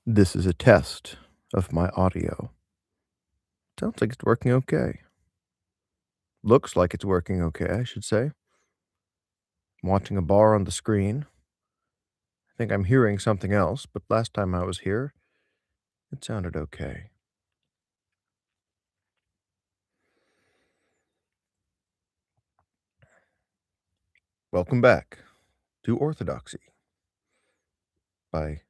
This is a test of my audio. Sounds like it's working okay. Looks like it's working okay, I should say. I'm watching a bar on the screen. I think I'm hearing something else, but last time I was here, it sounded okay. Welcome back to Orthodoxy by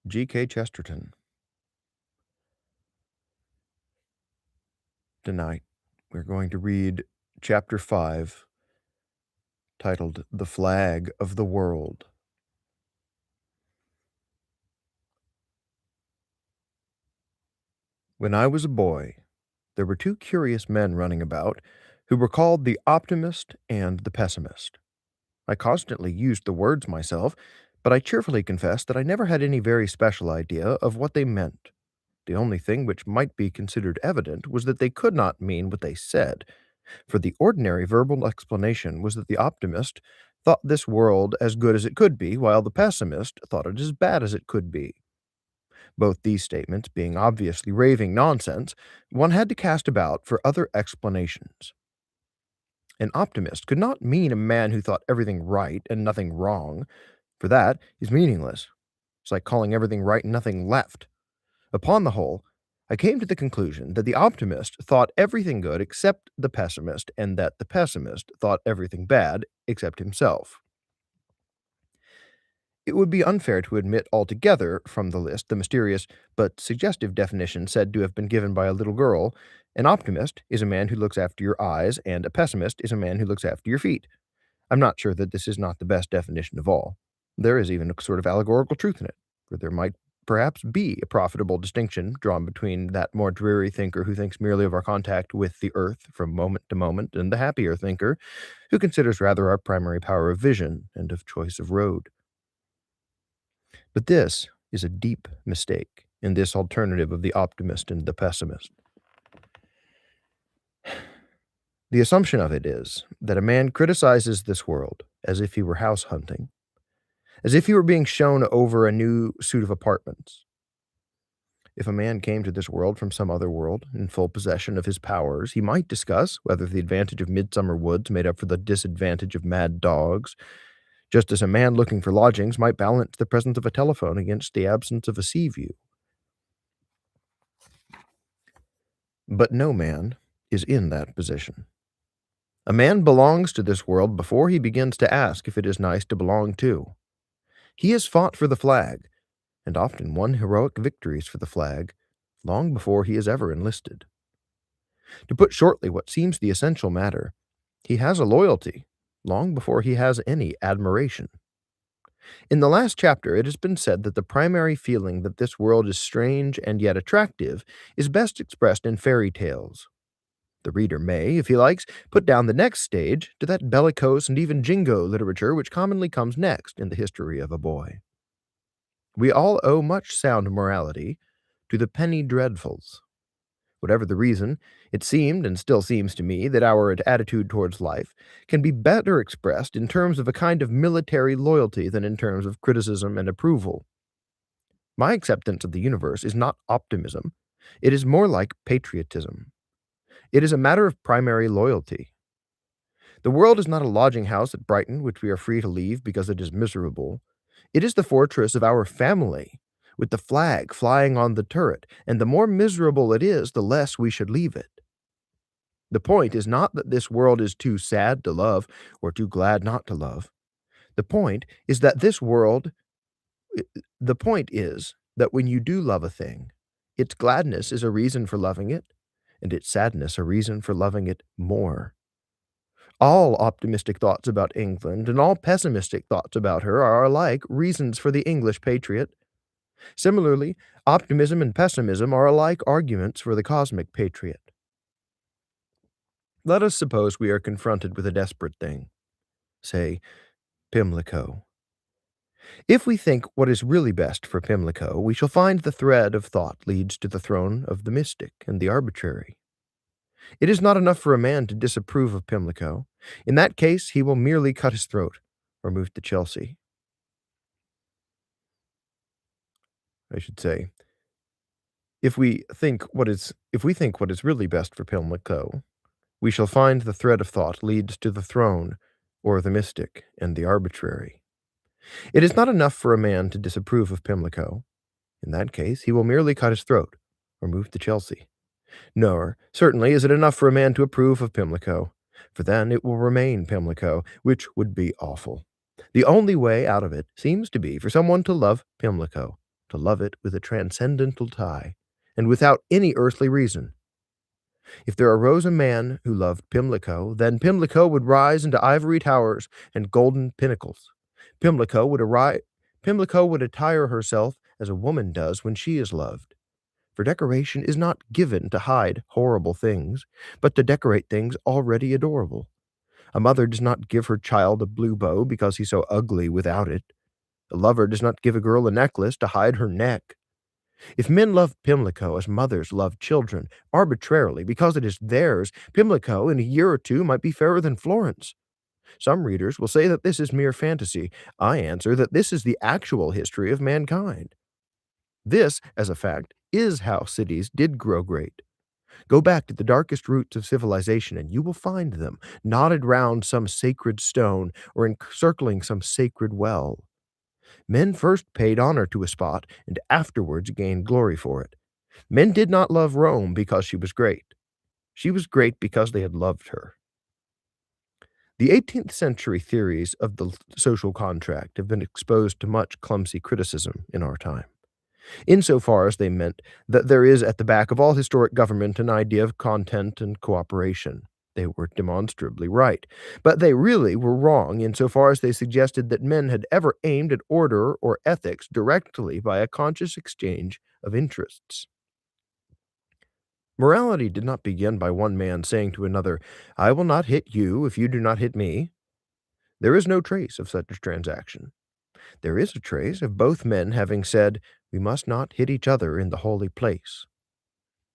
G.K. Chesterton. Tonight, we're going to read Chapter 5, titled The Flag of the World. When I was a boy, there were two curious men running about who were called the optimist and the pessimist. I constantly used the words myself, but I cheerfully confess that I never had any very special idea of what they meant. The only thing which might be considered evident was that they could not mean what they said, for the ordinary verbal explanation was that the optimist thought this world as good as it could be, while the pessimist thought it as bad as it could be. Both these statements being obviously raving nonsense, one had to cast about for other explanations. An optimist could not mean a man who thought everything right and nothing wrong, for that is meaningless. It's like calling everything right and nothing left. Upon the whole, I came to the conclusion that the optimist thought everything good except the pessimist, and that the pessimist thought everything bad except himself. It would be unfair to admit altogether from the list the mysterious but suggestive definition said to have been given by a little girl. An optimist is a man who looks after your eyes, and a pessimist is a man who looks after your feet. I'm not sure that this is not the best definition of all. There is even a sort of allegorical truth in it, for there might perhaps be a profitable distinction drawn between that more dreary thinker who thinks merely of our contact with the earth from moment to moment, and the happier thinker who considers rather our primary power of vision and of choice of road. But this is a deep mistake in this alternative of the optimist and the pessimist. The assumption of it is that a man criticizes this world as if he were house hunting, as if he were being shown over a new suit of apartments. If a man came to this world from some other world, in full possession of his powers, he might discuss whether the advantage of midsummer woods made up for the disadvantage of mad dogs, just as a man looking for lodgings might balance the presence of a telephone against the absence of a sea view. But no man is in that position. A man belongs to this world before he begins to ask if it is nice to belong to. He has fought for the flag, and often won heroic victories for the flag, long before he is ever enlisted. To put shortly what seems the essential matter, he has a loyalty, long before he has any admiration. In the last chapter, it has been said that the primary feeling that this world is strange and yet attractive is best expressed in fairy tales. The reader may, if he likes, put down the next stage to that bellicose and even jingo literature which commonly comes next in the history of a boy. We all owe much sound morality to the penny dreadfuls. Whatever the reason, it seemed and still seems to me that our attitude towards life can be better expressed in terms of a kind of military loyalty than in terms of criticism and approval. My acceptance of the universe is not optimism, it is more like patriotism. It is a matter of primary loyalty. The world is not a lodging house at Brighton which we are free to leave because it is miserable. It is the fortress of our family, with the flag flying on the turret, and the more miserable it is, the less we should leave it. The point is not that this world is too sad to love or too glad not to love. The point is that the point is that when you do love a thing, its gladness is a reason for loving it, and its sadness a reason for loving it more. All optimistic thoughts about England and all pessimistic thoughts about her are alike reasons for the English patriot. Similarly, optimism and pessimism are alike arguments for the cosmic patriot. Let us suppose we are confronted with a desperate thing, say, Pimlico. If we think what is really best for Pimlico, we shall find the thread of thought leads to the throne of the mystic and the arbitrary. It is not enough for a man to disapprove of Pimlico. In that case, he will merely cut his throat or move to Chelsea. I should say. If we think what is really best for Pimlico, we shall find the thread of thought leads to the throne, or the mystic and the arbitrary. It is not enough for a man to disapprove of Pimlico. In that case, he will merely cut his throat, or move to Chelsea. Nor, certainly, is it enough for a man to approve of Pimlico, for then it will remain Pimlico, which would be awful. The only way out of it seems to be for someone to love Pimlico, to love it with a transcendental tie, and without any earthly reason. If there arose a man who loved Pimlico, then Pimlico would rise into ivory towers and golden pinnacles. Pimlico would attire herself as a woman does when she is loved. For decoration is not given to hide horrible things, but to decorate things already adorable. A mother does not give her child a blue bow because he's so ugly without it. A lover does not give a girl a necklace to hide her neck. If men love Pimlico as mothers love children, arbitrarily, because it is theirs, Pimlico in a year or two might be fairer than Florence. Some readers will say that this is mere fantasy. I answer that this is the actual history of mankind. This, as a fact, is how cities did grow great. Go back to the darkest roots of civilization, and you will find them knotted round some sacred stone or encircling some sacred well. Men first paid honor to a spot, and afterwards gained glory for it. Men did not love Rome because she was great. She was great because they had loved her. The 18th century theories of the social contract have been exposed to much clumsy criticism in our time, insofar as they meant that there is at the back of all historic government an idea of content and cooperation. They were demonstrably right, but they really were wrong insofar as they suggested that men had ever aimed at order or ethics directly by a conscious exchange of interests. Morality did not begin by one man saying to another, "I will not hit you if you do not hit me." There is no trace of such a transaction. There is a trace of both men having said, "We must not hit each other in the holy place."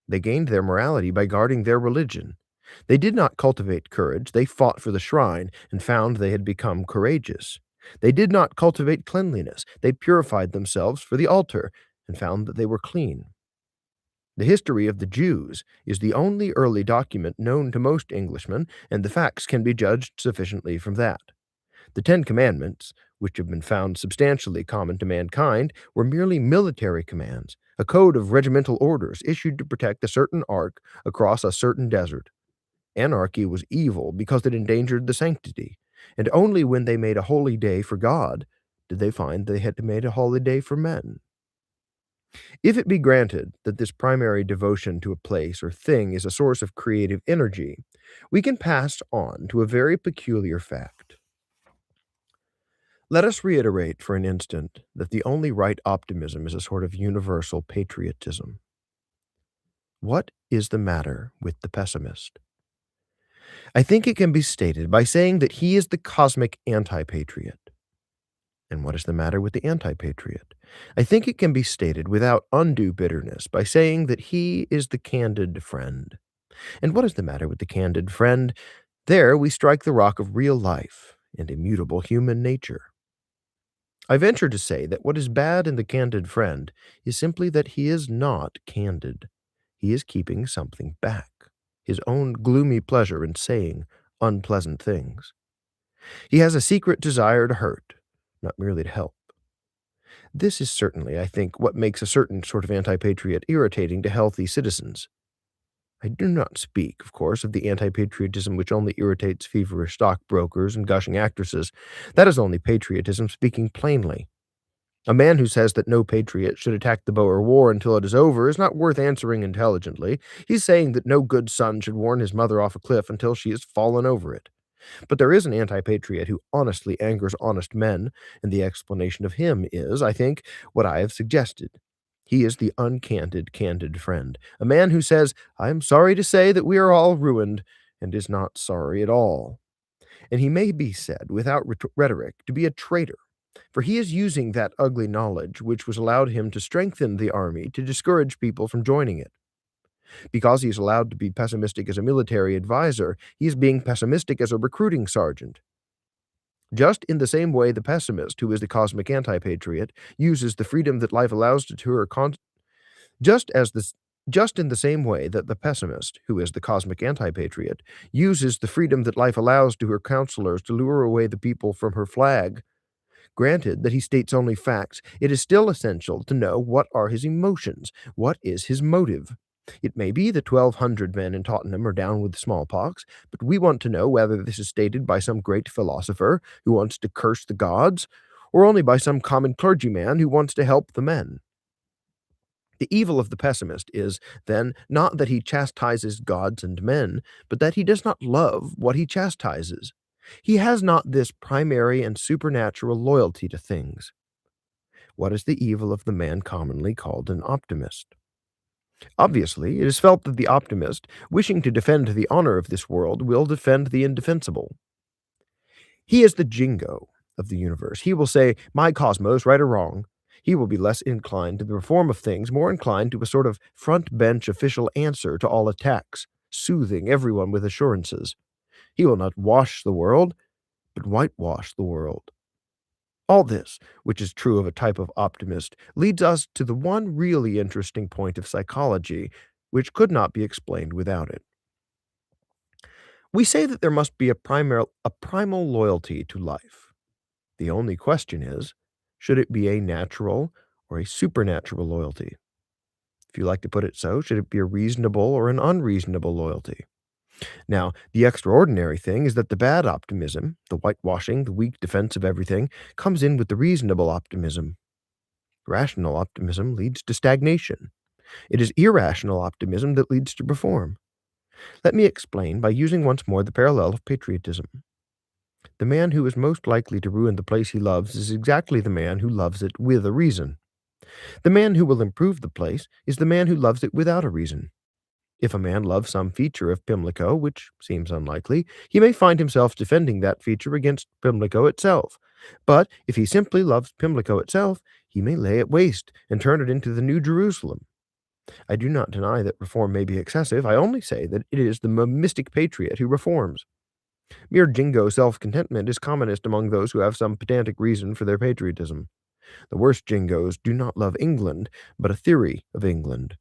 They gained their morality by guarding their religion. They did not cultivate courage, they fought for the shrine and found they had become courageous. They did not cultivate cleanliness, they purified themselves for the altar and found that they were clean. The history of the Jews is the only early document known to most Englishmen, and the facts can be judged sufficiently from that. The Ten Commandments, which have been found substantially common to mankind, were merely military commands, a code of regimental orders issued to protect a certain ark across a certain desert. Anarchy was evil because it endangered the sanctity, and only when they made a holy day for God did they find they had made a holy day for men. If it be granted that this primary devotion to a place or thing is a source of creative energy, we can pass on to a very peculiar fact. Let us reiterate for an instant that the only right optimism is a sort of universal patriotism. What is the matter with the pessimist? I think it can be stated by saying that he is the cosmic anti-patriot. And what is the matter with the anti-patriot? I think it can be stated without undue bitterness by saying that he is the candid friend. And what is the matter with the candid friend? There we strike the rock of real life and immutable human nature. I venture to say that what is bad in the candid friend is simply that he is not candid. He is keeping something back, his own gloomy pleasure in saying unpleasant things. He has a secret desire to hurt, not merely to help. This is certainly, I think, what makes a certain sort of anti-patriot irritating to healthy citizens. I do not speak, of course, of the anti-patriotism which only irritates feverish stockbrokers and gushing actresses. That is only patriotism speaking plainly. A man who says that no patriot should attack the Boer War until it is over is not worth answering intelligently. He's saying that no good son should warn his mother off a cliff until she has fallen over it. But there is an anti-patriot who honestly angers honest men, and the explanation of him is, I think, what I have suggested. He is the uncandid, candid friend, a man who says, "I am sorry to say that we are all ruined," and is not sorry at all. And he may be said, without rhetoric, to be a traitor, for he is using that ugly knowledge which was allowed him to strengthen the army to discourage people from joining it. Because he is allowed to be pessimistic as a military advisor, he is being pessimistic as a recruiting sergeant. Just in the same way the pessimist, who is the cosmic anti-patriot, uses the freedom that life allows to her just as this just in the same way that the pessimist, who is the cosmic anti-patriot, uses the freedom that life allows to her counselors to lure away the people from her flag. Granted that he states only facts, it is still essential to know what are his emotions, what is his motive. It may be that 1,200 men in Tottenham are down with smallpox, but we want to know whether this is stated by some great philosopher who wants to curse the gods, or only by some common clergyman who wants to help the men. The evil of the pessimist is, then, not that he chastises gods and men, but that he does not love what he chastises. He has not this primary and supernatural loyalty to things. What is the evil of the man commonly called an optimist? Obviously, it is felt that the optimist, wishing to defend the honor of this world, will defend the indefensible. He is the jingo of the universe. He will say, my cosmos, right or wrong. He will be less inclined to the reform of things, more inclined to a sort of front bench official answer to all attacks, soothing everyone with assurances. He will not wash the world, but whitewash the world. All this, which is true of a type of optimist, leads us to the one really interesting point of psychology, which could not be explained without it. We say that there must be a primal loyalty to life. The only question is, should it be a natural or a supernatural loyalty? If you like to put it so, should it be a reasonable or an unreasonable loyalty? Now, the extraordinary thing is that the bad optimism, the whitewashing, the weak defense of everything, comes in with the reasonable optimism. Rational optimism leads to stagnation. It is irrational optimism that leads to reform. Let me explain by using once more the parallel of patriotism. The man who is most likely to ruin the place he loves is exactly the man who loves it with a reason. The man who will improve the place is the man who loves it without a reason. If a man loves some feature of Pimlico, which seems unlikely, he may find himself defending that feature against Pimlico itself. But if he simply loves Pimlico itself, he may lay it waste and turn it into the New Jerusalem. I do not deny that reform may be excessive. I only say that it is the mystic patriot who reforms. Mere jingo self-contentment is commonest among those who have some pedantic reason for their patriotism. The worst jingos do not love England, but a theory of England.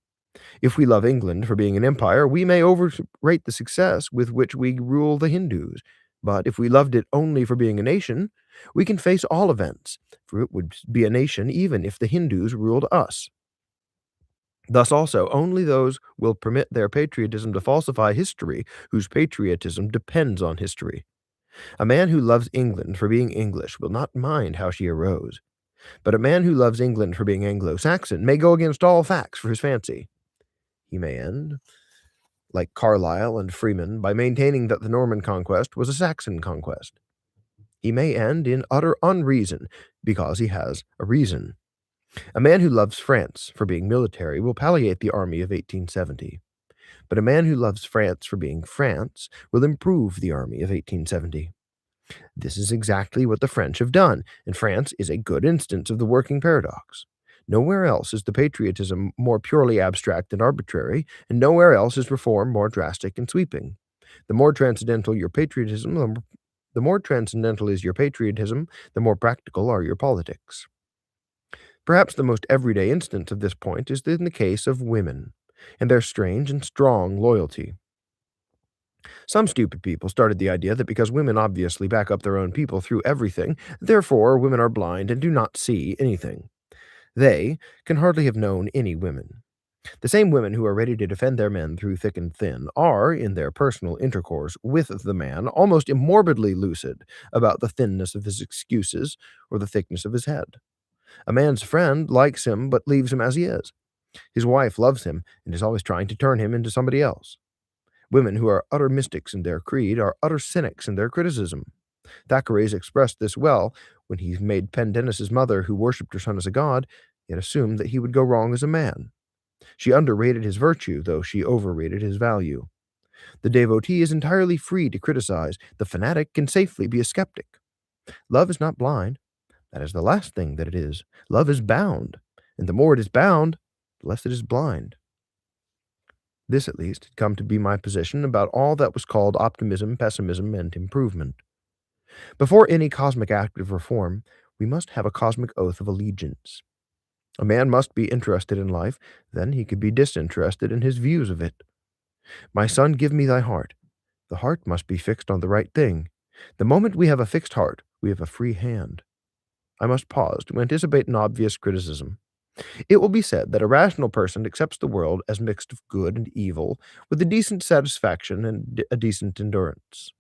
If we love England for being an empire, we may overrate the success with which we rule the Hindus. But if we loved it only for being a nation, we can face all events, for it would be a nation even if the Hindus ruled us. Thus also, only those will permit their patriotism to falsify history whose patriotism depends on history. A man who loves England for being English will not mind how she arose. But a man who loves England for being Anglo-Saxon may go against all facts for his fancy. He may end, like Carlyle and Freeman, by maintaining that the Norman conquest was a Saxon conquest. He may end in utter unreason because he has a reason. A man who loves France for being military will palliate the army of 1870. But a man who loves France for being France will improve the army of 1870. This is exactly what the French have done, and France is a good instance of the working paradox. Nowhere else is the patriotism more purely abstract and arbitrary, and nowhere else is reform more drastic and sweeping. The more transcendental your patriotism, the more transcendental is your patriotism, the more practical are your politics. Perhaps the most everyday instance of this point is in the case of women, and their strange and strong loyalty. Some stupid people started the idea that because women obviously back up their own people through everything, therefore women are blind and do not see anything. They can hardly have known any women. The same women who are ready to defend their men through thick and thin are, in their personal intercourse with the man, almost immorbidly lucid about the thinness of his excuses or the thickness of his head. A man's friend likes him but leaves him as he is. His wife loves him and is always trying to turn him into somebody else. Women who are utter mystics in their creed are utter cynics in their criticism. Thackeray's expressed this well when he made Pendennis's mother, who worshipped her son as a god, yet assumed that he would go wrong as a man. She underrated his virtue, though she overrated his value. The devotee is entirely free to criticize. The fanatic can safely be a skeptic. Love is not blind. That is the last thing that it is. Love is bound, and the more it is bound, the less it is blind. This, at least, had come to be my position about all that was called optimism, pessimism, and improvement. Before any cosmic act of reform, we must have a cosmic oath of allegiance. A man must be interested in life, then he could be disinterested in his views of it. My son, give me thy heart. The heart must be fixed on the right thing. The moment we have a fixed heart, we have a free hand. I must pause to anticipate an obvious criticism. It will be said that a rational person accepts the world as mixed of good and evil, with a decent satisfaction and a decent endurance.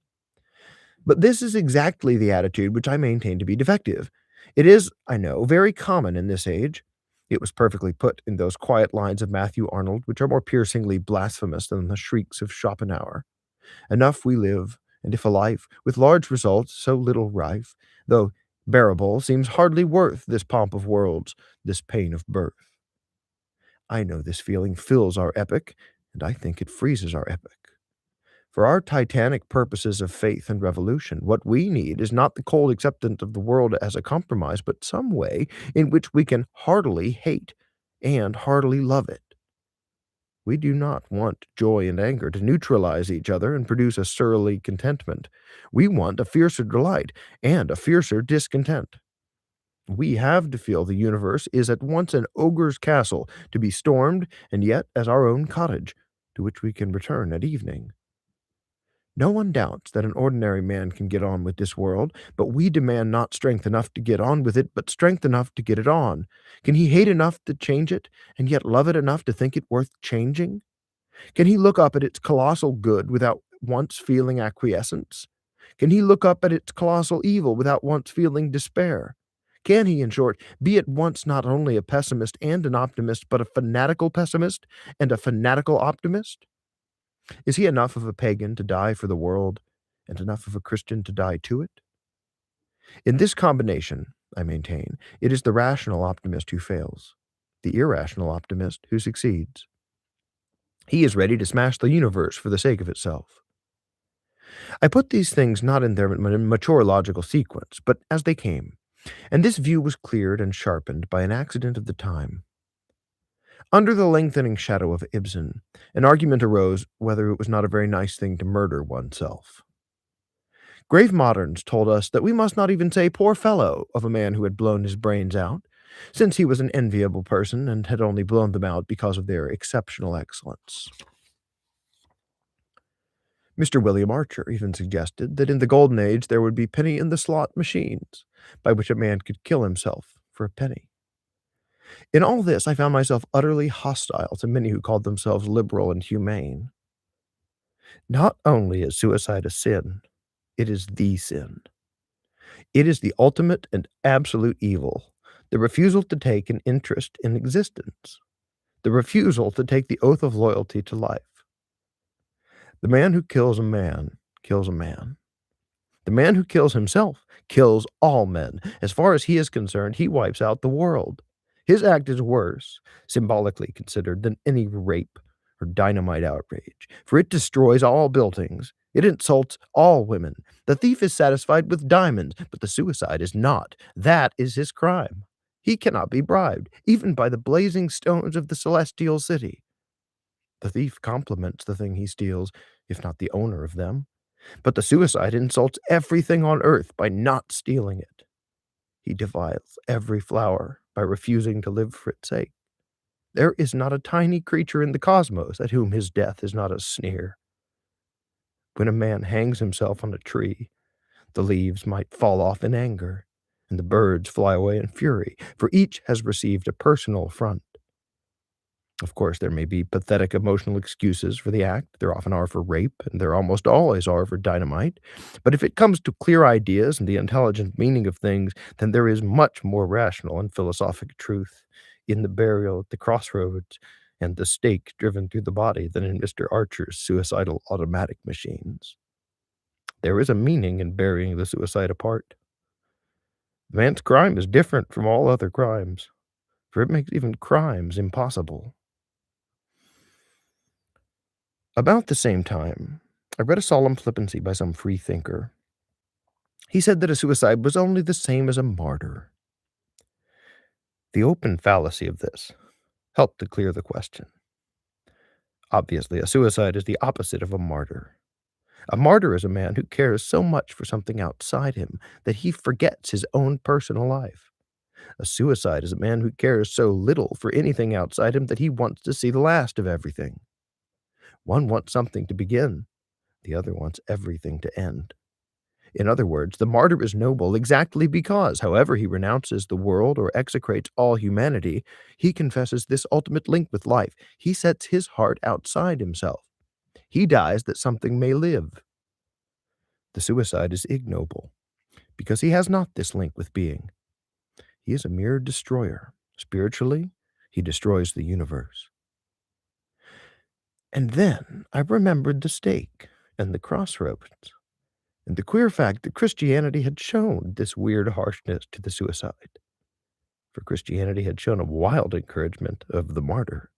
But this is exactly the attitude which I maintain to be defective. It is, I know, very common in this age. It was perfectly put in those quiet lines of Matthew Arnold, which are more piercingly blasphemous than the shrieks of Schopenhauer. Enough we live, and if a life, with large results, so little rife, though bearable, seems hardly worth this pomp of worlds, this pain of birth. I know this feeling fills our epoch, and I think it freezes our epoch. For our titanic purposes of faith and revolution, what we need is not the cold acceptance of the world as a compromise, but some way in which we can heartily hate and heartily love it. We do not want joy and anger to neutralize each other and produce a surly contentment. We want a fiercer delight and a fiercer discontent. We have to feel the universe is at once an ogre's castle to be stormed and yet as our own cottage, to which we can return at evening. No one doubts that an ordinary man can get on with this world, but we demand not strength enough to get on with it, but strength enough to get it on. Can he hate enough to change it, and yet love it enough to think it worth changing? Can he look up at its colossal good without once feeling acquiescence? Can he look up at its colossal evil without once feeling despair? Can he, in short, be at once not only a pessimist and an optimist, but a fanatical pessimist and a fanatical optimist? Is he enough of a pagan to die for the world, and enough of a Christian to die to it? In this combination, I maintain, it is the rational optimist who fails, the irrational optimist who succeeds. He is ready to smash the universe for the sake of itself. I put these things not in their mature logical sequence, but as they came, and this view was cleared and sharpened by an accident of the time. Under the lengthening shadow of Ibsen, an argument arose whether it was not a very nice thing to murder oneself. Grave moderns told us that we must not even say poor fellow of a man who had blown his brains out, since he was an enviable person and had only blown them out because of their exceptional excellence. Mr. William Archer even suggested that in the Golden Age there would be penny in the slot machines, by which a man could kill himself for a penny. In all this, I found myself utterly hostile to many who called themselves liberal and humane. Not only is suicide a sin, it is the sin. It is the ultimate and absolute evil, the refusal to take an interest in existence, the refusal to take the oath of loyalty to life. The man who kills a man kills a man. The man who kills himself kills all men. As far as he is concerned, he wipes out the world. His act is worse, symbolically considered, than any rape or dynamite outrage, for it destroys all buildings. It insults all women. The thief is satisfied with diamonds, but the suicide is not. That is his crime. He cannot be bribed, even by the blazing stones of the celestial city. The thief compliments the thing he steals, if not the owner of them. But the suicide insults everything on earth by not stealing it. He defiles every flower by refusing to live for its sake. There is not a tiny creature in the cosmos at whom his death is not a sneer. When a man hangs himself on a tree, the leaves might fall off in anger, and the birds fly away in fury, for each has received a personal affront. Of course, there may be pathetic emotional excuses for the act. There often are for rape, and there almost always are for dynamite. But if it comes to clear ideas and the intelligent meaning of things, then there is much more rational and philosophic truth in the burial at the crossroads and the stake driven through the body than in Mr. Archer's suicidal automatic machines. There is a meaning in burying the suicide apart. The man's crime is different from all other crimes, for it makes even crimes impossible. About the same time, I read a solemn flippancy by some free thinker. He said that a suicide was only the same as a martyr. The open fallacy of this helped to clear the question. Obviously, a suicide is the opposite of a martyr. A martyr is a man who cares so much for something outside him that he forgets his own personal life. A suicide is a man who cares so little for anything outside him that he wants to see the last of everything. One wants something to begin, the other wants everything to end. In other words, the martyr is noble exactly because, however he renounces the world or execrates all humanity, he confesses this ultimate link with life. He sets his heart outside himself. He dies that something may live. The suicide is ignoble because he has not this link with being. He is a mere destroyer. Spiritually, he destroys the universe. And then I remembered the stake and the crossroads, and the queer fact that Christianity had shown this weird harshness to the suicide. For Christianity had shown a wild encouragement of the martyr.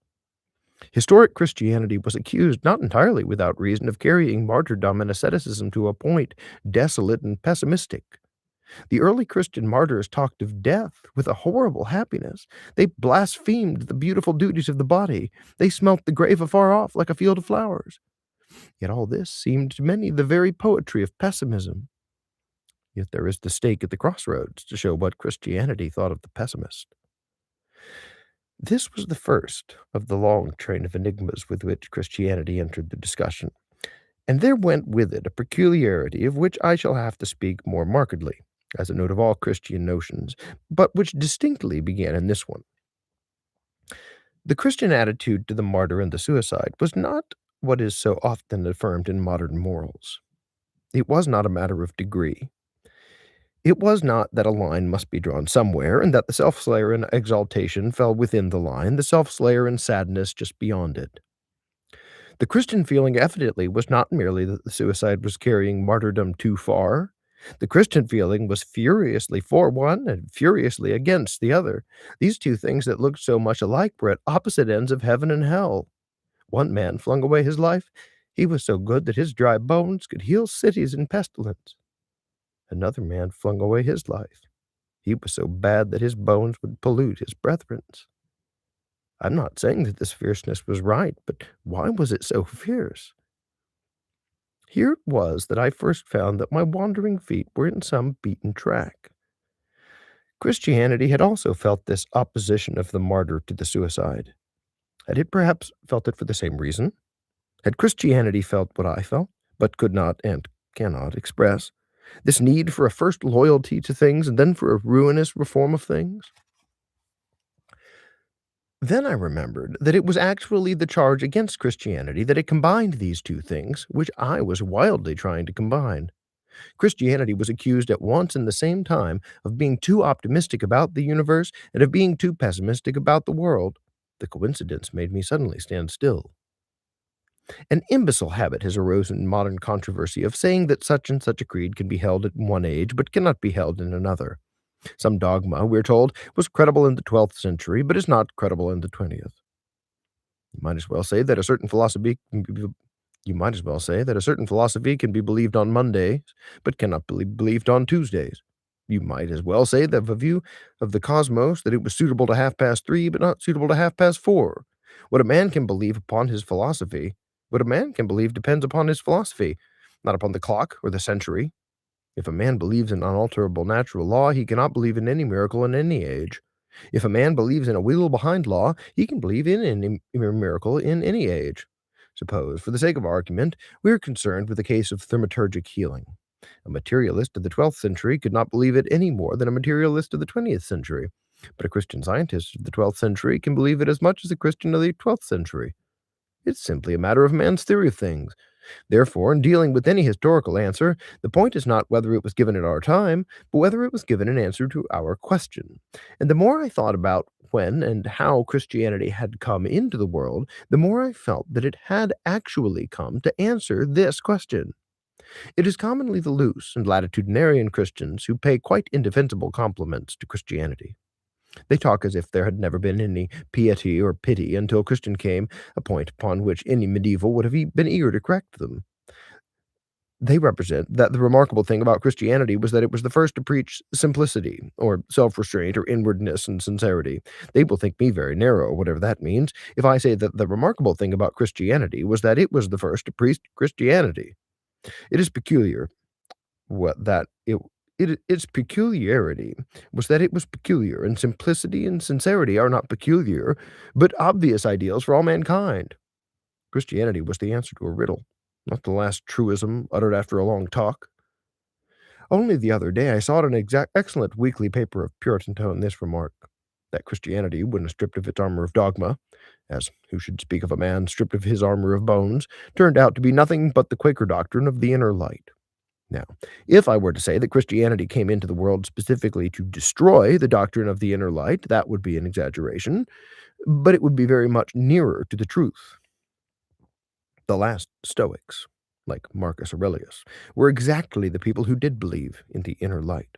Historic Christianity was accused, not entirely without reason, of carrying martyrdom and asceticism to a point desolate and pessimistic. The early Christian martyrs talked of death with a horrible happiness. They blasphemed the beautiful duties of the body. They smelt the grave afar off like a field of flowers. Yet all this seemed to many the very poetry of pessimism. Yet there is the stake at the crossroads to show what Christianity thought of the pessimist. This was the first of the long train of enigmas with which Christianity entered the discussion, and there went with it a peculiarity of which I shall have to speak more markedly, as a note of all Christian notions, but which distinctly began in this one. The Christian attitude to the martyr and the suicide was not what is so often affirmed in modern morals. It was not a matter of degree. It was not that a line must be drawn somewhere, and that the self-slayer in exaltation fell within the line, the self-slayer in sadness just beyond it. The Christian feeling evidently was not merely that the suicide was carrying martyrdom too far. The Christian feeling was furiously for one and furiously against the other. These two things that looked so much alike were at opposite ends of heaven and hell. One man flung away his life. He was so good that his dry bones could heal cities in pestilence. Another man flung away his life. He was so bad that his bones would pollute his brethren's. I'm not saying that this fierceness was right, but why was it so fierce? Here it was that I first found that my wandering feet were in some beaten track. Christianity had also felt this opposition of the martyr to the suicide. Had it perhaps felt it for the same reason? Had Christianity felt what I felt, but could not and cannot express? This need for a first loyalty to things and then for a ruinous reform of things? Then I remembered that it was actually the charge against Christianity that it combined these two things, which I was wildly trying to combine. Christianity was accused at once and the same time of being too optimistic about the universe and of being too pessimistic about the world. The coincidence made me suddenly stand still. An imbecile habit has arisen in modern controversy of saying that such and such a creed can be held at one age but cannot be held in another. Some dogma, we're told, was credible in the 12th century, but is not credible in the 20th. You might as well say that a certain philosophy can be believed on Mondays, but cannot be believed on Tuesdays. You might as well say that the view of the cosmos that it was suitable to 3:30, but not suitable to 4:30. What a man can believe depends upon his philosophy, not upon the clock or the century. If a man believes in unalterable natural law, he cannot believe in any miracle in any age. If a man believes in a wheel behind law, he can believe in any miracle in any age. Suppose, for the sake of argument, we are concerned with the case of thaumaturgic healing. A materialist of the 12th century could not believe it any more than a materialist of the 20th century. But a Christian scientist of the 12th century can believe it as much as a Christian of the 12th century. It's simply a matter of man's theory of things. Therefore, in dealing with any historical answer, the point is not whether it was given at our time, but whether it was given in answer to our question. And the more I thought about when and how Christianity had come into the world, the more I felt that it had actually come to answer this question. It is commonly the loose and latitudinarian Christians who pay quite indefensible compliments to Christianity. They talk as if there had never been any piety or pity until Christian came, a point upon which any medieval would have been eager to correct them. They represent that the remarkable thing about Christianity was that it was the first to preach simplicity, or self-restraint, or inwardness and sincerity. They will think me very narrow, whatever that means, if I say that the remarkable thing about Christianity was that it was the first to preach Christianity. It is peculiar what that its peculiarity was that it was peculiar, and simplicity and sincerity are not peculiar, but obvious ideals for all mankind. Christianity was the answer to a riddle, not the last truism uttered after a long talk. Only the other day I saw in an excellent weekly paper of Puritan tone this remark, that Christianity, when stripped of its armor of dogma, as who should speak of a man stripped of his armor of bones, turned out to be nothing but the Quaker doctrine of the inner light. Now, if I were to say that Christianity came into the world specifically to destroy the doctrine of the inner light, that would be an exaggeration, but it would be very much nearer to the truth. The last Stoics, like Marcus Aurelius, were exactly the people who did believe in the inner light.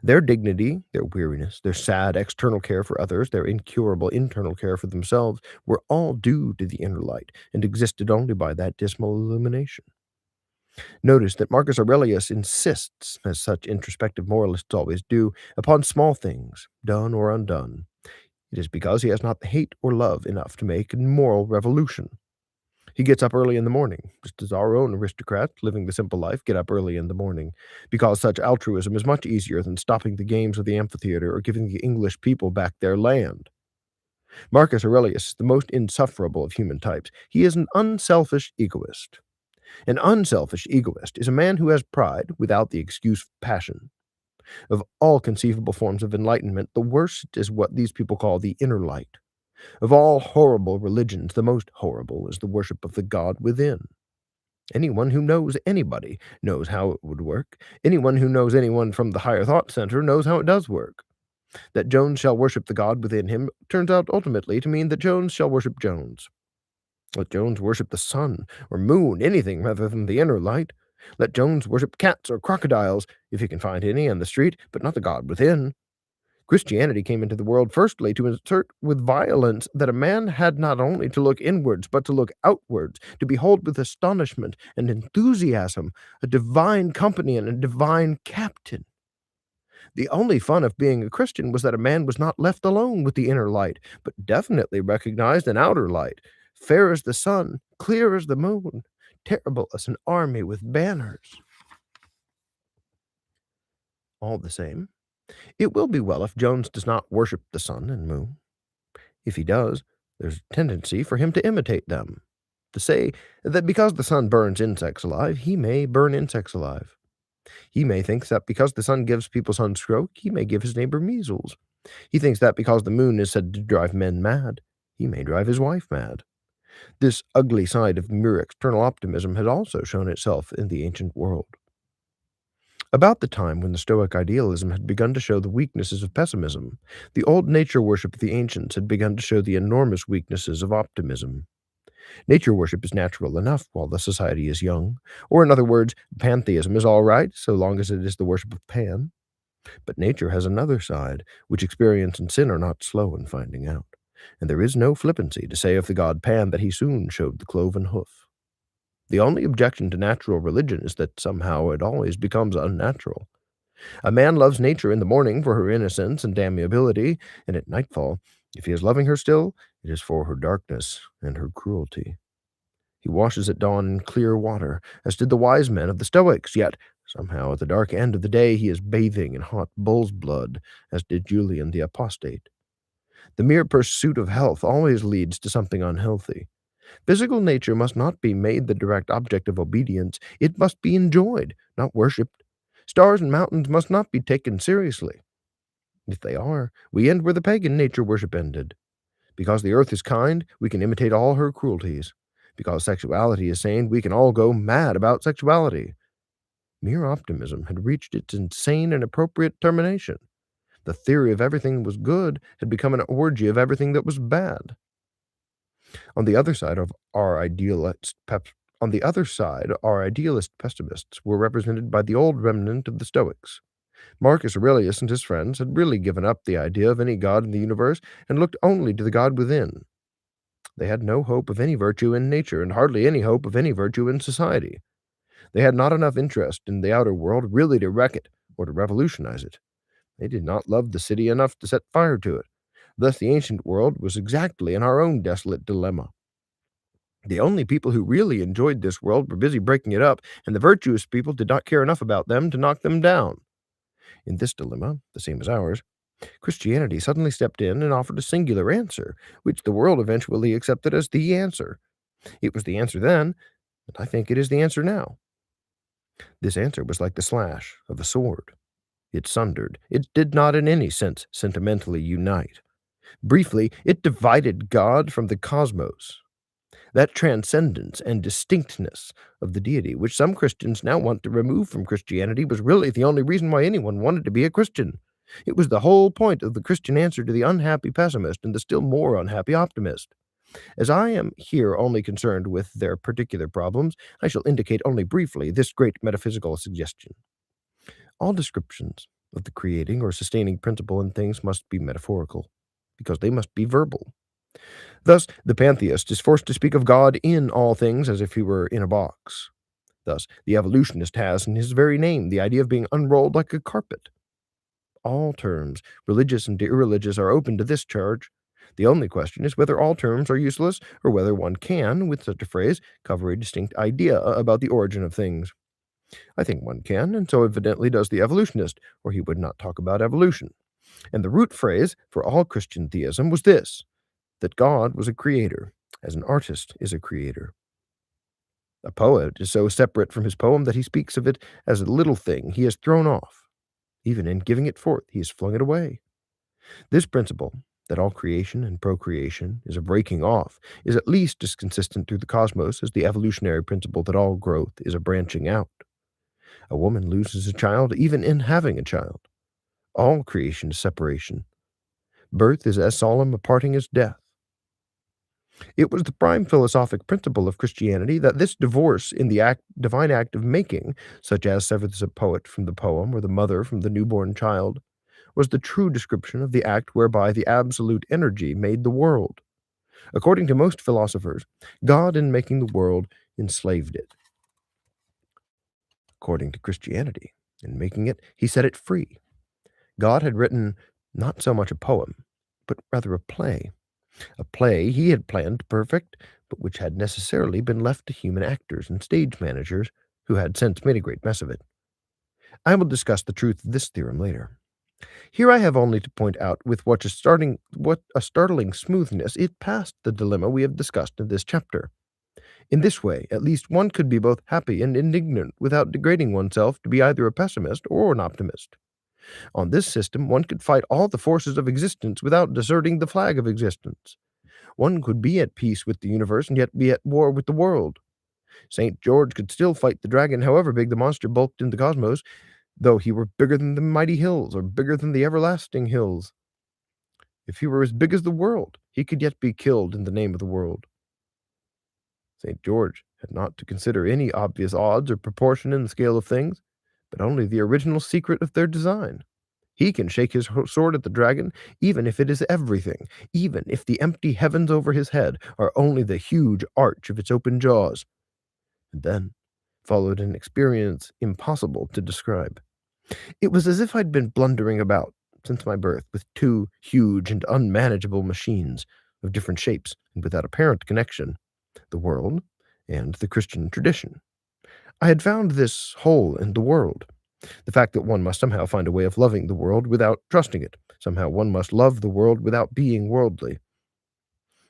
Their dignity, their weariness, their sad external care for others, their incurable internal care for themselves, were all due to the inner light, and existed only by that dismal illumination. Notice that Marcus Aurelius insists, as such introspective moralists always do, upon small things, done or undone. It is because he has not hate or love enough to make a moral revolution. He gets up early in the morning, just as our own aristocrats, living the simple life, get up early in the morning, because such altruism is much easier than stopping the games of the amphitheater or giving the English people back their land. Marcus Aurelius is the most insufferable of human types. He is an unselfish egoist. An unselfish egoist is a man who has pride without the excuse of passion. Of all conceivable forms of enlightenment, the worst is what these people call the inner light. Of all horrible religions, the most horrible is the worship of the God within. Anyone who knows anybody knows how it would work. Anyone who knows anyone from the higher thought center knows how it does work. That Jones shall worship the God within him turns out ultimately to mean that Jones shall worship Jones. Let Jones worship the sun or moon, anything rather than the inner light. Let Jones worship cats or crocodiles, if he can find any on the street, but not the God within. Christianity came into the world firstly to assert with violence that a man had not only to look inwards, but to look outwards, to behold with astonishment and enthusiasm a divine company and a divine captain. The only fun of being a Christian was that a man was not left alone with the inner light, but definitely recognized an outer light, fair as the sun, clear as the moon, terrible as an army with banners. All the same, it will be well if Jones does not worship the sun and moon. If he does, there's a tendency for him to imitate them, to say that because the sun burns insects alive, he may burn insects alive. He may think that because the sun gives people sunstroke, he may give his neighbor measles. He thinks that because the moon is said to drive men mad, he may drive his wife mad. This ugly side of mere external optimism had also shown itself in the ancient world. About the time when the Stoic idealism had begun to show the weaknesses of pessimism, the old nature worship of the ancients had begun to show the enormous weaknesses of optimism. Nature worship is natural enough while the society is young, or in other words, pantheism is all right so long as it is the worship of Pan. But nature has another side, which experience and sin are not slow in finding out, and there is no flippancy to say of the god Pan that he soon showed the cloven hoof. The only objection to natural religion is that somehow it always becomes unnatural. A man loves nature in the morning for her innocence and damnability, and at nightfall, if he is loving her still, it is for her darkness and her cruelty. He washes at dawn in clear water, as did the wise men of the Stoics, yet somehow at the dark end of the day he is bathing in hot bull's blood, as did Julian the Apostate. The mere pursuit of health always leads to something unhealthy. Physical nature must not be made the direct object of obedience. It must be enjoyed, not worshipped. Stars and mountains must not be taken seriously. If they are, we end where the pagan nature worship ended. Because the earth is kind, we can imitate all her cruelties. Because sexuality is sane, we can all go mad about sexuality. Mere optimism had reached its insane and appropriate termination. The theory of everything that was good had become an orgy of everything that was bad. On the other side, our idealist pessimists were represented by the old remnant of the Stoics. Marcus Aurelius and his friends had really given up the idea of any god in the universe and looked only to the God within. They had no hope of any virtue in nature and hardly any hope of any virtue in society. They had not enough interest in the outer world really to wreck it or to revolutionize it. They did not love the city enough to set fire to it. Thus the ancient world was exactly in our own desolate dilemma. The only people who really enjoyed this world were busy breaking it up, and the virtuous people did not care enough about them to knock them down. In this dilemma, the same as ours, Christianity suddenly stepped in and offered a singular answer, which the world eventually accepted as the answer. It was the answer then, and I think it is the answer now. This answer was like the slash of a sword. It sundered. It did not in any sense sentimentally unite. Briefly, it divided God from the cosmos. That transcendence and distinctness of the deity, which some Christians now want to remove from Christianity, was really the only reason why anyone wanted to be a Christian. It was the whole point of the Christian answer to the unhappy pessimist and the still more unhappy optimist. As I am here only concerned with their particular problems, I shall indicate only briefly this great metaphysical suggestion. All descriptions of the creating or sustaining principle in things must be metaphorical, because they must be verbal. Thus, the pantheist is forced to speak of God in all things as if he were in a box. Thus, the evolutionist has in his very name the idea of being unrolled like a carpet. All terms, religious and irreligious, are open to this charge. The only question is whether all terms are useless, or whether one can, with such a phrase, cover a distinct idea about the origin of things. I think one can, and so evidently does the evolutionist, or he would not talk about evolution. And the root phrase for all Christian theism was this: that God was a creator, as an artist is a creator. A poet is so separate from his poem that he speaks of it as a little thing he has thrown off. Even in giving it forth, he has flung it away. This principle, that all creation and procreation is a breaking off, is at least as consistent through the cosmos as the evolutionary principle that all growth is a branching out. A woman loses a child even in having a child. All creation is separation. Birth is as solemn a parting as death. It was the prime philosophic principle of Christianity that this divorce in the divine act of making, such as severs a poet from the poem or the mother from the newborn child, was the true description of the act whereby the absolute energy made the world. According to most philosophers, God, in making the world, enslaved it. According to Christianity, in making it, he set it free. God had written not so much a poem, but rather a play he had planned to perfect, but which had necessarily been left to human actors and stage managers who had since made a great mess of it. I will discuss the truth of this theorem later. Here I have only to point out with what a startling smoothness it passed the dilemma we have discussed in this chapter. In this way, at least, one could be both happy and indignant without degrading oneself to be either a pessimist or an optimist. On this system, one could fight all the forces of existence without deserting the flag of existence. One could be at peace with the universe and yet be at war with the world. St. George could still fight the dragon, however big the monster bulked in the cosmos, though he were bigger than the mighty hills, or bigger than the everlasting hills. If he were as big as the world, he could yet be killed in the name of the world. St. George had not to consider any obvious odds or proportion in the scale of things, but only the original secret of their design. He can shake his sword at the dragon, even if it is everything, even if the empty heavens over his head are only the huge arch of its open jaws. And then followed an experience impossible to describe. It was as if I'd been blundering about, since my birth, with two huge and unmanageable machines of different shapes and without apparent connection, the world and the Christian tradition. I had found this hole in the world, the fact that one must somehow find a way of loving the world without trusting it. Somehow one must love the world without being worldly.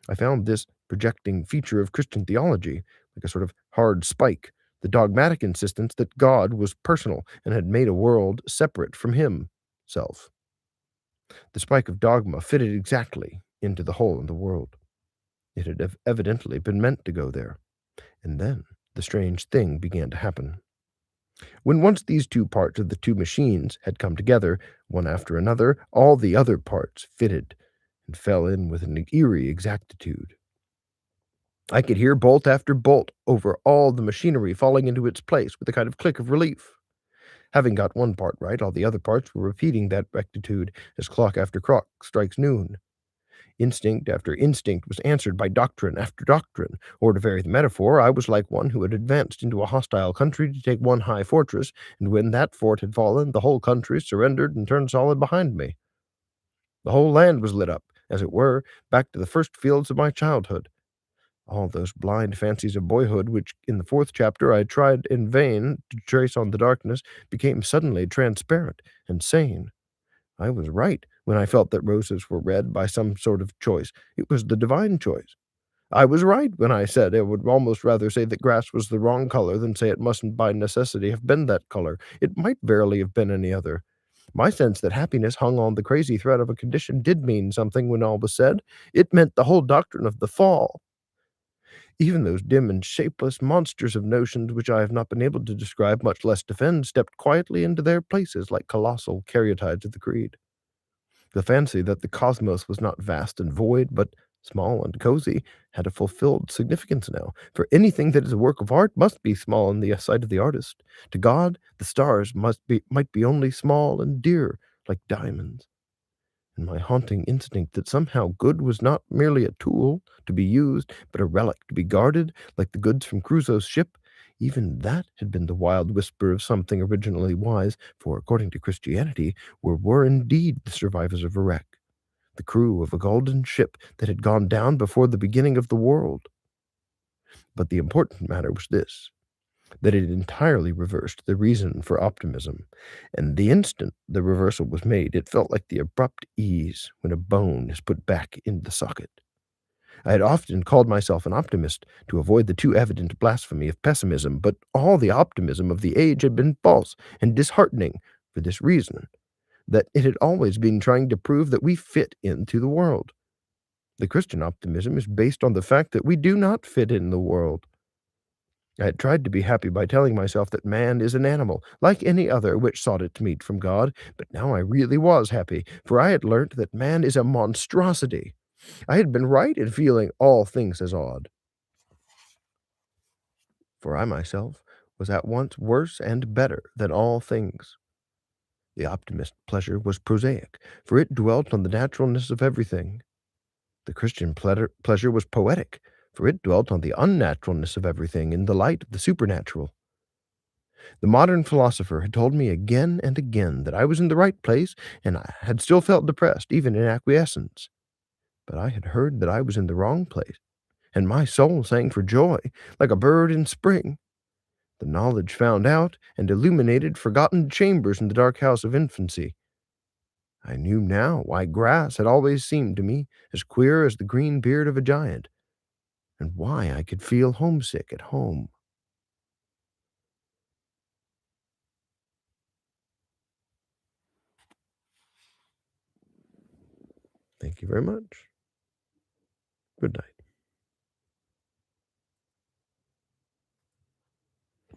I found this projecting feature of Christian theology, like a sort of hard spike, the dogmatic insistence that God was personal and had made a world separate from himself. The spike of dogma fitted exactly into the hole in the world. It had evidently been meant to go there. And then the strange thing began to happen. When once these two parts of the two machines had come together, one after another, all the other parts fitted and fell in with an eerie exactitude. I could hear bolt after bolt over all the machinery falling into its place with a kind of click of relief. Having got one part right, all the other parts were repeating that rectitude as clock after clock strikes noon. Instinct after instinct was answered by doctrine after doctrine, or to vary the metaphor, I was like one who had advanced into a hostile country to take one high fortress, and when that fort had fallen, the whole country surrendered and turned solid behind me. The whole land was lit up, as it were, back to the first fields of my childhood. All those blind fancies of boyhood, which in the fourth chapter I tried in vain to trace on the darkness, became suddenly transparent and sane. I was right when I felt that roses were red by some sort of choice. It was the divine choice. I was right when I said I would almost rather say that grass was the wrong color than say it mustn't by necessity have been that color. It might verily have been any other. My sense that happiness hung on the crazy thread of a condition did mean something when all was said. It meant the whole doctrine of the fall. Even those dim and shapeless monsters of notions which I have not been able to describe, much less defend, stepped quietly into their places like colossal caryatides of the creed. The fancy that the cosmos was not vast and void, but small and cozy, had a fulfilled significance now, for anything that is a work of art must be small in the sight of the artist. To God, the stars might be only small and dear, like diamonds. And my haunting instinct that somehow good was not merely a tool to be used, but a relic to be guarded, like the goods from Crusoe's ship, even that had been the wild whisper of something originally wise, for, according to Christianity, we were indeed the survivors of a wreck, the crew of a golden ship that had gone down before the beginning of the world. But the important matter was this, that it entirely reversed the reason for optimism, and the instant the reversal was made, it felt like the abrupt ease when a bone is put back into the socket. I had often called myself an optimist to avoid the too evident blasphemy of pessimism, but all the optimism of the age had been false and disheartening for this reason, that it had always been trying to prove that we fit into the world. The Christian optimism is based on the fact that we do not fit in the world. I had tried to be happy by telling myself that man is an animal, like any other which sought its meat from God, but now I really was happy, for I had learnt that man is a monstrosity. I had been right in feeling all things as odd, for I myself was at once worse and better than all things. The optimist pleasure was prosaic, for it dwelt on the naturalness of everything. The Christian pleasure was poetic, for it dwelt on the unnaturalness of everything in the light of the supernatural. The modern philosopher had told me again and again that I was in the right place, and I had still felt depressed, even in acquiescence. But I had heard that I was in the wrong place, and my soul sang for joy, like a bird in spring. The knowledge found out and illuminated forgotten chambers in the dark house of infancy. I knew now why grass had always seemed to me as queer as the green beard of a giant, and why I could feel homesick at home. Thank you very much. Good night.